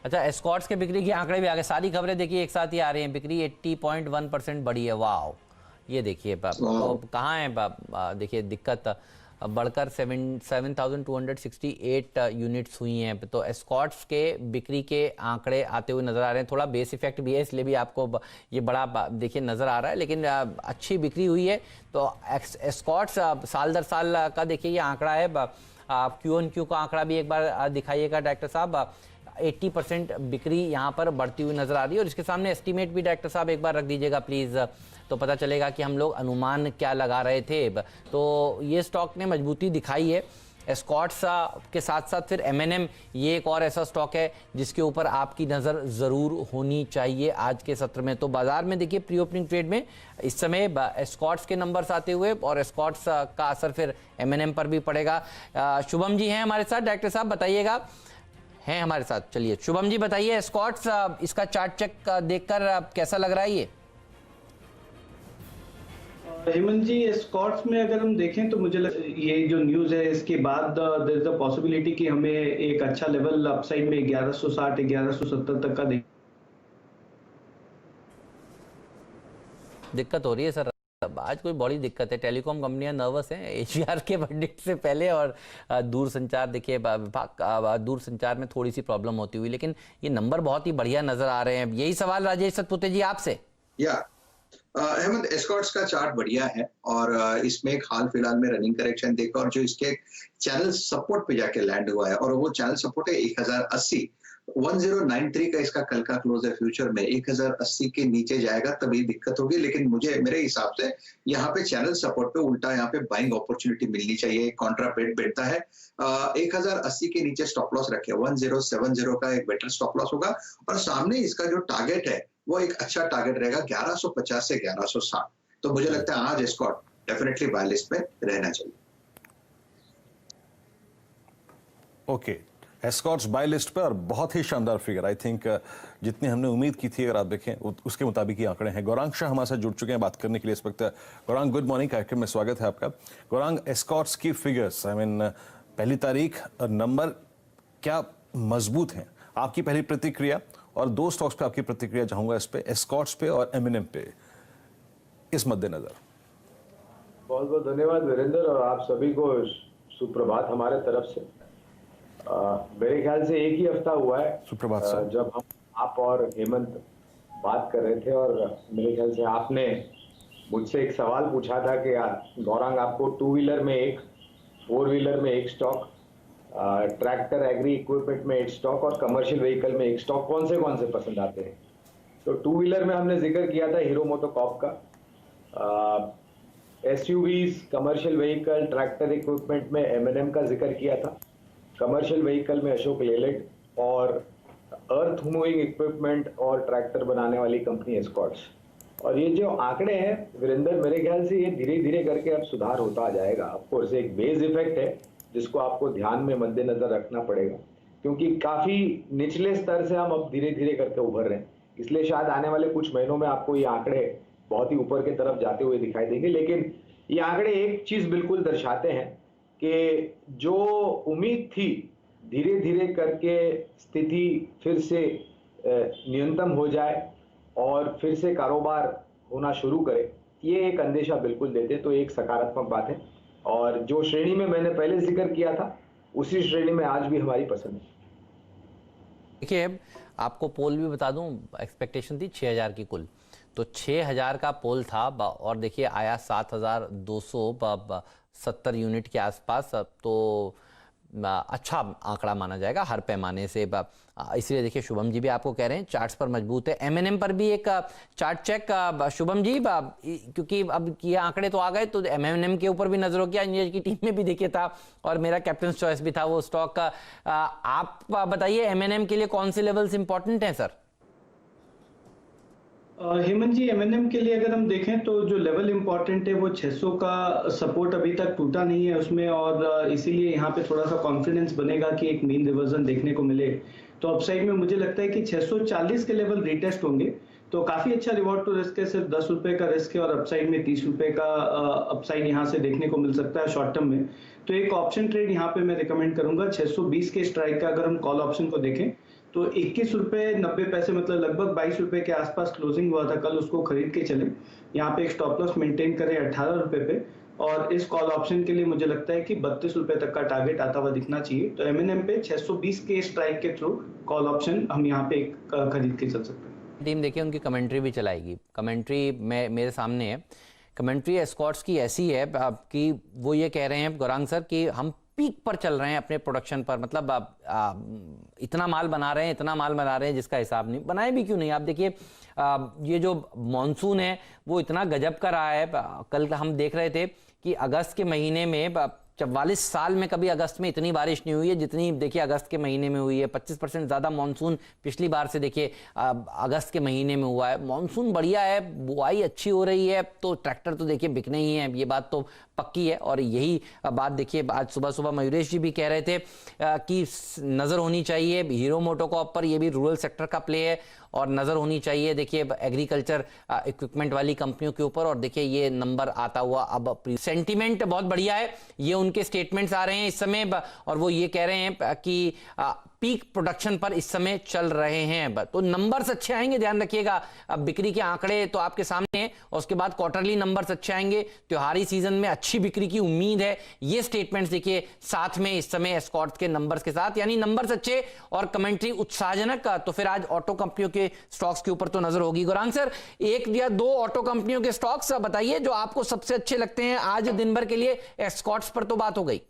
अच्छा, एस्कॉर्ट्स के बिक्री के आंकड़े भी आ गए, सारी खबरें देखिए एक साथ ही आ रही हैं। बिक्री 80.1% बढ़ी है, वाह। ये देखिए तो कहाँ है देखिए दिक्कत, बढ़कर 7,268 यूनिट्स हुई हैं। तो एस्कॉर्ट्स के बिक्री के आंकड़े आते हुए नज़र आ रहे हैं। थोड़ा बेस इफेक्ट भी है, इसलिए भी आपको ये बड़ा देखिए नज़र आ रहा है, लेकिन अच्छी बिक्री हुई है। तो एस्कॉर्ट्स साल दर साल का देखिए ये आंकड़ा है। Q-on-Q का आंकड़ा भी एक बार दिखाइएगा डायरेक्टर साहब। 80% बिक्री यहाँ पर बढ़ती हुई नजर आ रही है। और इसके सामने एस्टीमेट भी डायरेक्टर साहब एक बार रख दीजिएगा प्लीज़, तो पता चलेगा कि हम लोग अनुमान क्या लगा रहे थे। तो ये स्टॉक ने मजबूती दिखाई है। एस्कॉर्ट्स के साथ साथ फिर M&M, ये एक और ऐसा स्टॉक है जिसके ऊपर आपकी नज़र ज़रूर होनी चाहिए आज के सत्र में। तो बाजार में देखिए प्री ओपनिंग ट्रेड में इस समय एस्कॉर्ट्स के नंबर्स आते हुए, और एस्कॉर्ट्स का असर फिर M&M पर भी पड़ेगा। शुभम जी हैं हमारे साथ, डायरेक्टर साहब बताइएगा, हैं हमारे साथ। चलिए शुभम जी बताइए, एस्कॉर्ट्स इसका चार्ट चेक देखकर कैसा लग रहा है ये? हेमंत जी, एस्कॉर्ट्स में अगर हम देखें तो मुझे ये जो न्यूज है इसके बाद देयर इज अ पॉसिबिलिटी कि हमें एक अच्छा लेवल अपसाइड में 1160 1170 तक का दिक्कत हो रही है सर आज, कोई बड़ी दिक्कत है। टेलीकॉम कंपनियां नर्वस हैं एचबीआर के वर्डिक्ट से पहले, और दूर संचार देखिए विभाग, दूर संचार में थोड़ी सी प्रॉब्लम होती हुई, लेकिन ये नंबर बहुत ही बढ़िया नजर आ रहे हैं। यही सवाल राजेश सतपुते जी आपसे। अहमद, एस्कॉर्ट्स का चार्ट बढ़िया है और इसमें एक हाल फिलहाल में रनिंग करेक्शन देखा, और जो इसके चैनल सपोर्ट पे जाके लैंड हुआ है, और वो चैनल सपोर्ट है 1080। 1093 का इसका कल का क्लोज है। फ्यूचर में 1080 के नीचे जाएगा तभी दिक्कत होगी, लेकिन मेरे हिसाब से यहाँ पे चैनल सपोर्ट पे उल्टा यहाँ पे बाइंग अपॉर्चुनिटी मिलनी चाहिए। कॉन्ट्रा पेड बैठता है 1080 के नीचे स्टॉप लॉस रखे, 1070 का एक बेटर स्टॉप लॉस होगा, और सामने इसका जो टारगेट है वो एक अच्छा टारगेट रहेगा 1150 से 1160। तो मुझे लगता है आज एस्कॉर्ट डेफिनेटली बाय लिस्ट पे रहना चाहिए। ओके, एस्कॉर्ट्स बाय लिस्ट पे, और बहुत ही शानदार फिगर, आई थिंक जितनी हमने उम्मीद की थी अगर आप देखें उसके मुताबिक ही आंकड़े हैं। गौरांग शाह हमारे साथ जुड़ चुके हैं बात करने के लिए इस वक्त। गौरांग, गुड मॉर्निंग, कार्यक्रम में स्वागत है आपका। गौरांग, एस्कॉर्ट्स की फिगर्स, आई मीन पहली तारीख नंबर क्या मजबूत हैं, आपकी पहली प्रतिक्रिया, और दो स्टॉक्स पे आपकी प्रतिक्रिया चाहूंगा, इस पे एस्कॉर्ट्स पे और M&M पे, इस मद्देनजर। बहुत बहुत धन्यवाद वीरेंद्र, और आप सभी को सुप्रभात हमारे तरफ से। मेरे ख्याल से एक ही हफ्ता हुआ है सुप्रभात सर, जब आप और हेमंत बात कर रहे थे, और मेरे ख्याल से आपने मुझसे एक सवाल पूछा था कि गौरांग आपको 2 व्हीलर में एक, 4 व्हीलर में एक स्टॉक, ट्रैक्टर एग्री इक्विपमेंट में एक स्टॉक, और कमर्शियल व्हीकल में एक स्टॉक, कौन से पसंद आते हैं। तो 2 व्हीलर में हमने जिक्र किया था हीरो मोटोकॉर्प का, SUVs, commercial vehicle, tractor equipment में M&M का जिक्र किया था, कमर्शियल व्हीकल में अशोक लेलैंड, और अर्थ मूविंग इक्विपमेंट और ट्रैक्टर बनाने वाली कंपनी एस्कॉर्ट्स। और ये जो आंकड़े हैं वीरेंद्र, मेरे ख्याल से ये धीरे धीरे करके अब सुधार होता जाएगा। ऑफकोर्स एक बेस इफेक्ट है जिसको आपको ध्यान में मद्देनजर रखना पड़ेगा, क्योंकि काफी निचले स्तर से हम अब धीरे धीरे करके उभर रहे हैं, इसलिए शायद आने वाले कुछ महीनों में आपको ये आंकड़े बहुत ही ऊपर की तरफ जाते हुए दिखाई देंगे। लेकिन ये आंकड़े एक चीज बिल्कुल दर्शाते हैं कि जो उम्मीद थी धीरे धीरे करके स्थिति फिर से न्यूनतम हो जाए और फिर से कारोबार होना शुरू करे, ये एक अंदेशा बिल्कुल देते, तो एक सकारात्मक बात है। और जो श्रेणी में मैंने पहले जिक्र किया था उसी श्रेणी में आज भी हमारी पसंद है। देखिए आपको पोल भी बता दूं, एक्सपेक्टेशन थी 6000 की कुल, तो 6000 का पोल था, और देखिए आया 7270 यूनिट के आसपास। तो अच्छा आंकड़ा माना जाएगा हर पैमाने से। इसलिए देखिए शुभम जी भी आपको कह रहे हैं चार्ट्स पर मजबूत है। M&M पर भी एक चार्ट चेक शुभम जी, क्योंकि अब ये आंकड़े तो आ गए, तो M&M के ऊपर भी नजरों किया, नीरज की टीम में भी देखिए था, और मेरा कैप्टन चॉइस भी था वो स्टॉक का। आप बताइए M&M के लिए कौन से लेवल्स इंपॉर्टेंट हैं सर? हेमंत जी, M&M के लिए अगर हम देखें तो जो लेवल इंपॉर्टेंट है वो 600 का सपोर्ट अभी तक टूटा नहीं है उसमें, और इसीलिए यहाँ पे थोड़ा सा कॉन्फिडेंस बनेगा कि एक मीन रिवर्जन देखने को मिले। तो अपसाइड में मुझे लगता है कि 640 के लेवल रिटेस्ट होंगे, तो काफी अच्छा रिवॉर्ड टू रिस्क है। सिर्फ 10 रुपए का रिस्क है, और अपसाइड में 30 रुपए का अपसाइड यहाँ से देखने को मिल सकता है शॉर्ट टर्म में। तो एक ऑप्शन ट्रेड यहाँ पे मैं रिकमेंड करूंगा 620 के स्ट्राइक का। अगर हम कॉल ऑप्शन को देखें तो 21 रुपए 90 पैसे, मतलब लगभग 22 रुपए के आसपास क्लोजिंग हुआ था कल, उसको खरीद के चले। यहाँ पे एक स्टॉप लॉस मेंटेन करें 18 रुपए पे, और इस कॉल ऑप्शन के लिए मुझे लगता है कि 32 रुपए तक का टारगेट आता हुआ दिखना चाहिए। तो एमएनएम पे 620 के स्ट्राइक के थ्रू कॉल ऑप्शन हम यहाँ पे खरीद के चल सकते हैं। टीम देखिए उनकी कमेंट्री भी चलाएगी। कमेंट्री में मेरे सामने है, कमेंट्री एस्कॉर्ट्स की ऐसी है कि वो ये कह रहे हैं गौरांग सर कि हम पीक पर चल रहे हैं अपने प्रोडक्शन पर, मतलब इतना माल बना रहे हैं जिसका हिसाब नहीं, बनाए भी क्यों नहीं। आप देखिए ये जो मॉनसून है वो इतना गजब का रहा है। कल हम देख रहे थे कि अगस्त के महीने में 44 साल में कभी अगस्त में इतनी बारिश नहीं हुई है जितनी देखिए अगस्त के महीने में हुई है। 25% ज़्यादा मानसून पिछली बार से देखिए अगस्त के महीने में हुआ है। मानसून बढ़िया है, बुआई अच्छी हो रही है, तो ट्रैक्टर तो देखिए बिकने ही है, ये बात तो पक्की है। और यही बात देखिए आज सुबह सुबह मयूरेश जी भी कह रहे थे कि नज़र होनी चाहिए हीरो मोटोकॉर्प पर, ये भी रूरल सेक्टर का प्ले है, और नज़र होनी चाहिए देखिए एग्रीकल्चर इक्विपमेंट वाली कंपनियों के ऊपर। और देखिए ये नंबर आता हुआ अब सेंटीमेंट बहुत बढ़िया है, ये उनके स्टेटमेंट्स आ रहे हैं इस समय, और वो ये कह रहे हैं कि पीक प्रोडक्शन पर इस समय चल रहे हैं। तो नंबर्स अच्छे आएंगे, ध्यान रखिएगा। अब बिक्री के आंकड़े तो आपके सामने हैं, और उसके बाद क्वार्टरली नंबर्स अच्छे आएंगे, त्योहारी सीजन में अच्छी बिक्री की उम्मीद है। ये स्टेटमेंट्स देखिए साथ में इस समय एस्कॉर्ट्स के नंबर्स के साथ, यानी नंबर्स अच्छे और कमेंट्री उत्साहजनक। तो फिर आज ऑटो कंपनियों के स्टॉक्स के ऊपर तो नजर होगी। गौरांग सर, एक या दो ऑटो कंपनियों के स्टॉक्स बताइए जो आपको सबसे अच्छे लगते हैं आज दिन भर के लिए। एस्कॉर्ट्स पर तो बात हो गई।